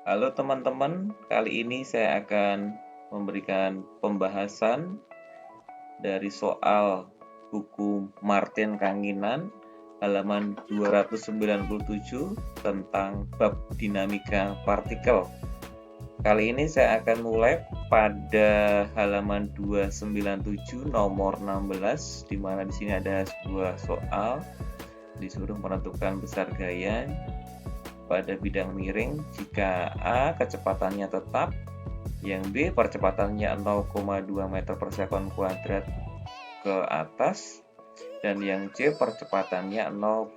Halo teman-teman, kali ini saya akan memberikan pembahasan dari soal buku Martin Kanginan halaman 297 tentang bab dinamika partikel. Kali ini saya akan mulai pada halaman 297 nomor 16, di mana di sini ada sebuah soal disuruh menentukan besar gaya pada bidang miring jika A kecepatannya tetap, yang B percepatannya 0,2 meter per sekon kuadrat ke atas, dan yang C percepatannya 0,2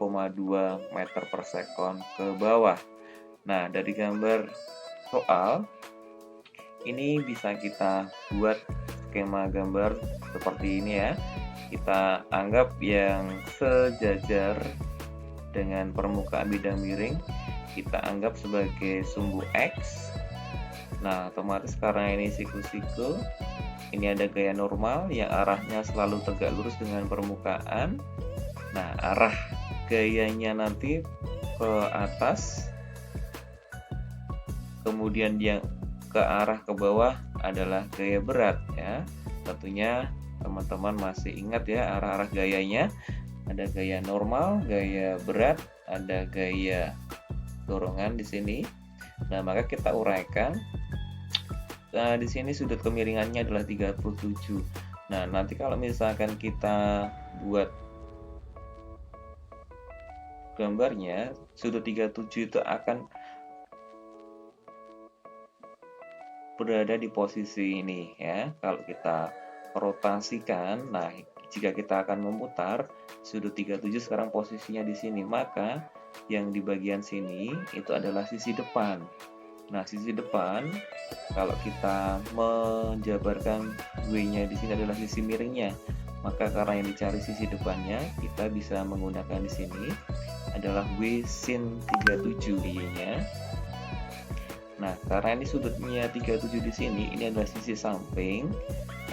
meter per sekon ke bawah. Nah, dari gambar soal ini bisa kita buat skema gambar seperti ini ya. Kita anggap yang sejajar dengan permukaan bidang miring kita anggap sebagai sumbu X. Nah, otomatis karena ini siku-siku, ini ada gaya normal yang arahnya selalu tegak lurus dengan permukaan. Nah, arah gayanya nanti ke atas, kemudian yang ke arah ke bawah adalah gaya berat ya. Tentunya teman-teman masih ingat ya arah-arah gayanya. Ada gaya normal, gaya berat, ada gaya dorongan di sini. Nah, maka kita uraikan. Nah, di sini sudut kemiringannya adalah 37. Nah, nanti kalau misalkan kita buat gambarnya, sudut 37 itu akan berada di posisi ini ya. Kalau kita rotasikan, nah jika kita akan memutar, sudut 37 sekarang posisinya di sini, maka yang di bagian sini itu adalah sisi depan. Nah, sisi depan kalau kita menjabarkan W-nya di sini adalah sisi miringnya, maka karena yang dicari sisi depannya, kita bisa menggunakan di sini adalah W sin 37 Y-nya. Nah, karena ini sudutnya 37 di sini, ini adalah sisi samping.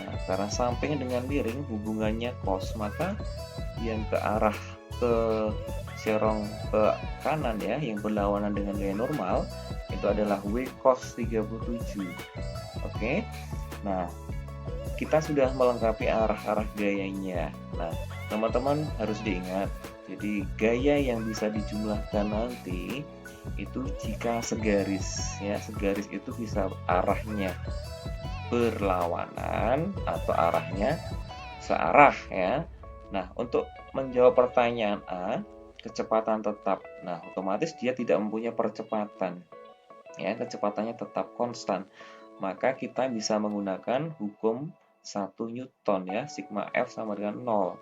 Nah, karena samping dengan miring hubungannya cos, maka yang ke arah ke serong ke kanan ya, yang berlawanan dengan gaya normal, itu adalah W cos 37. Oke. Nah, kita sudah melengkapi arah-arah gayanya. Nah, teman-teman harus diingat, jadi gaya yang bisa dijumlahkan nanti itu jika segaris ya, segaris itu bisa arahnya berlawanan atau arahnya searah ya. Nah, untuk menjawab pertanyaan A, kecepatan tetap. Nah, otomatis dia tidak mempunyai percepatan. Ya, kecepatannya tetap konstan. Maka kita bisa menggunakan hukum 1 Newton ya, sigma F sama dengan 0.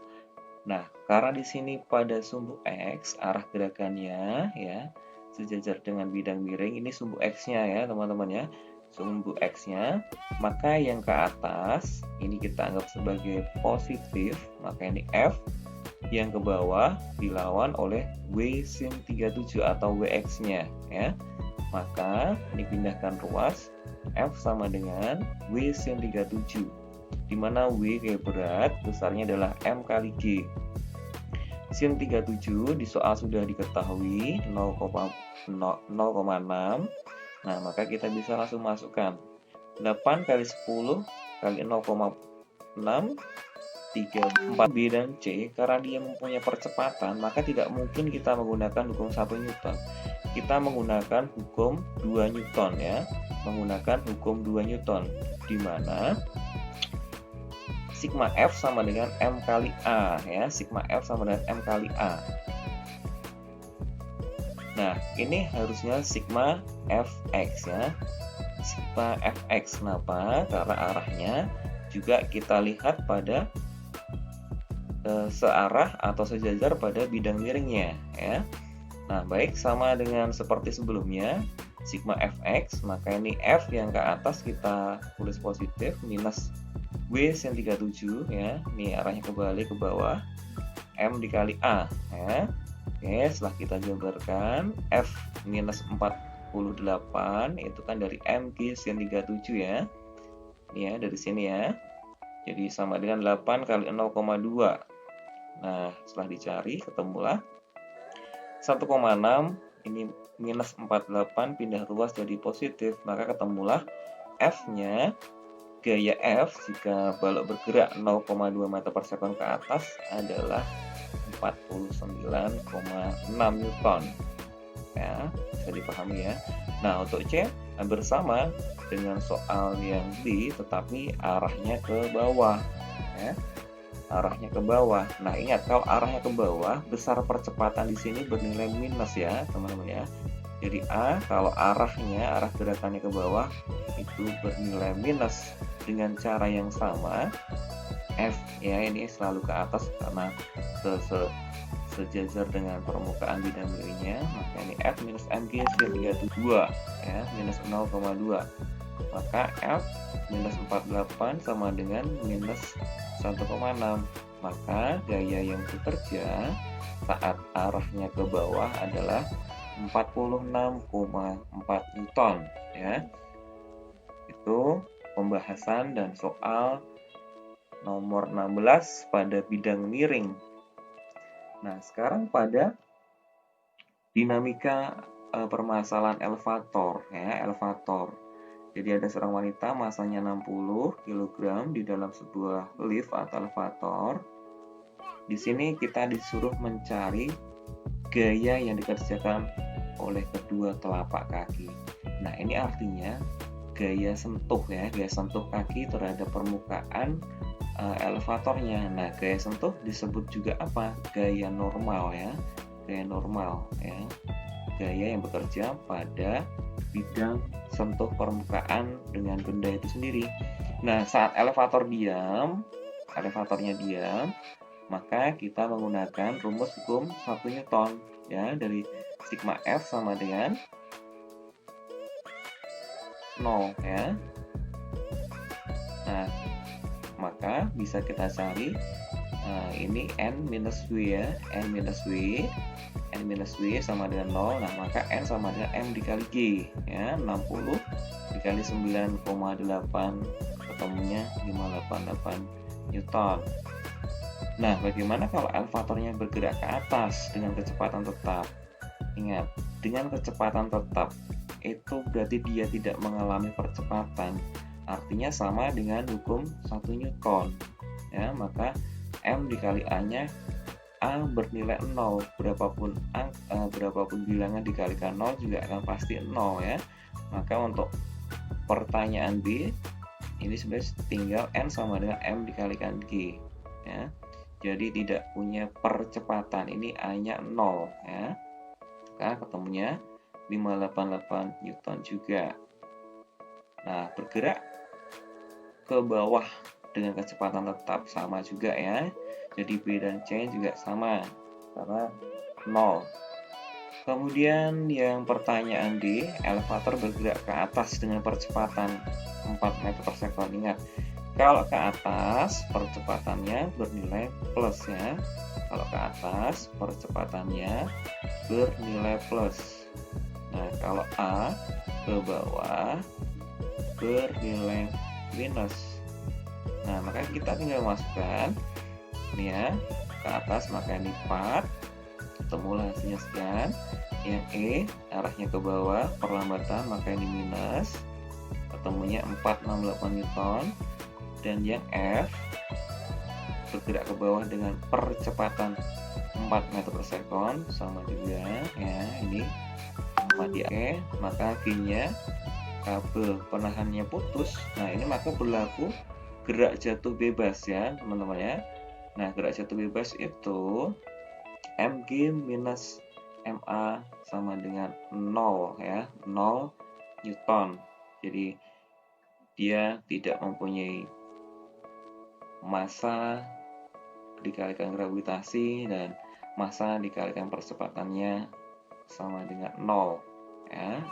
Nah, karena di sini pada sumbu X arah gerakannya ya sejajar dengan bidang miring, ini sumbu X-nya ya, teman-teman ya. Sumbu X-nya, maka yang ke atas ini kita anggap sebagai positif, maka ini F, yang ke bawah dilawan oleh W sin 37 atau Wx-nya ya. Maka dipindahkan ruas, F sama dengan W sin 37, di mana W gaya berat besarnya adalah M kali G. Sin 37 di soal sudah diketahui 0,6. Nah, maka kita bisa langsung masukkan 8 kali 10 kali 0,6, 4 B dan C. Karena dia mempunyai percepatan, maka tidak mungkin kita menggunakan hukum 1 Newton. Kita menggunakan hukum 2 Newton ya. Menggunakan hukum 2 Newton, di mana sigma F sama dengan M kali A ya. Sigma F sama dengan M kali A. Nah, ini harusnya sigma Fx ya. Sigma Fx kenapa? Karena arahnya juga kita lihat pada searah atau sejajar pada bidang miringnya ya. Nah, baik, sama dengan seperti sebelumnya, sigma Fx, maka ini F yang ke atas kita tulis positif minus W sin 37 ya. Ini arahnya kembali ke bawah. M dikali A ya. Oke, setelah kita gambarkan F minus 48 itu kan dari MG sin 37 ya. Ini ya dari sini ya. Jadi sama dengan 8 kali 0,2. Nah, setelah dicari ketemulah 1,6 ini minus 48 pindah ruas jadi positif, maka ketemulah F-nya, gaya F jika balok bergerak 0,2 meter per sekon ke atas adalah 49,6 Newton. Ya, bisa dipahami ya. Nah, untuk C hampir sama dengan soal yang B, tetapi arahnya ke bawah. Ya, arahnya ke bawah. Nah, ingat kalau arahnya ke bawah, besar percepatan di sini bernilai minus ya, teman-teman ya. Jadi A kalau arah gerakannya ke bawah itu bernilai minus. Dengan cara yang sama, F ya ini selalu ke atas karena sejajar dengan permukaan bidang miringnya, maka ini F minus MG sehingga 2 ya, minus 0,2. Maka F minus 48 sama dengan minus 1,6. Maka gaya yang bekerja saat arahnya ke bawah adalah 46,4 Newton ya. Itu pembahasan dan soal nomor 16 pada bidang miring. Nah, sekarang pada dinamika permasalahan elevator ya, elevator. Jadi ada seorang wanita masanya 60 kg di dalam sebuah lift atau elevator. Di sini kita disuruh mencari gaya yang dikerjakan oleh kedua telapak kaki. Nah, ini artinya gaya sentuh ya, gaya sentuh kaki terhadap permukaan elevatornya. Nah, gaya sentuh disebut juga apa? Gaya normal ya, gaya normal ya, gaya yang bekerja pada bidang sentuh permukaan dengan benda itu sendiri. Nah, saat elevatornya diam, maka kita menggunakan rumus hukum 1 Newton ya, dari sigma F sama dengan 0 ya. Nah, maka bisa kita cari ini N minus W ya, N minus W sama dengan 0. Nah, maka N sama dengan M dikali G ya, 60 dikali 9,8 ketemunya 588 Newton. Nah, bagaimana kalau elevatornya bergerak ke atas dengan kecepatan tetap? Ingat, dengan kecepatan tetap itu berarti dia tidak mengalami percepatan. Artinya sama dengan hukum 1 Newton. Ya, maka M dikali A-nya A bernilai 0. Berapapun bilangan dikalikan 0 juga akan pasti 0 ya. Maka untuk pertanyaan B ini sebenarnya tinggal N sama dengan M dikalikan G ya. Jadi tidak punya percepatan. Ini A-nya 0 ya. Maka ketemunya 588 Newton juga. Nah, bergerak ke bawah dengan kecepatan tetap sama juga ya. Jadi B dan C juga sama karena 0. Kemudian yang pertanyaan D, elevator bergerak ke atas dengan percepatan 4 meter per sekon. Ingat, kalau ke atas percepatannya bernilai plus ya. Kalau ke atas percepatannya bernilai plus. Nah, kalau A ke bawah bernilai minus. Nah, maka kita tinggal masukkan ini ya, ke atas maka ini 4, ketemulah hasilnya sekian. Yang E arahnya ke bawah, perlambatan maka ini minus, ketemunya 468 Newton. Dan yang F bergerak ke bawah dengan percepatan 4 meter per sekon sama juga ya, ini sama di E, maka G-nya kabel penahannya putus. Nah, ini maka berlaku gerak jatuh bebas ya teman-teman ya. Nah, gerak jatuh bebas itu Mg minus Ma sama dengan 0 ya, 0 Newton. Jadi dia tidak mempunyai massa dikalikan gravitasi dan massa dikalikan percepatannya sama dengan 0 ya.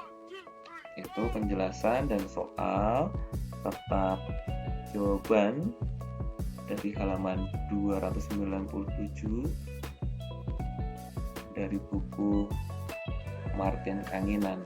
Itu penjelasan dan soal serta jawaban dari halaman 297 dari buku Martin Kanginan.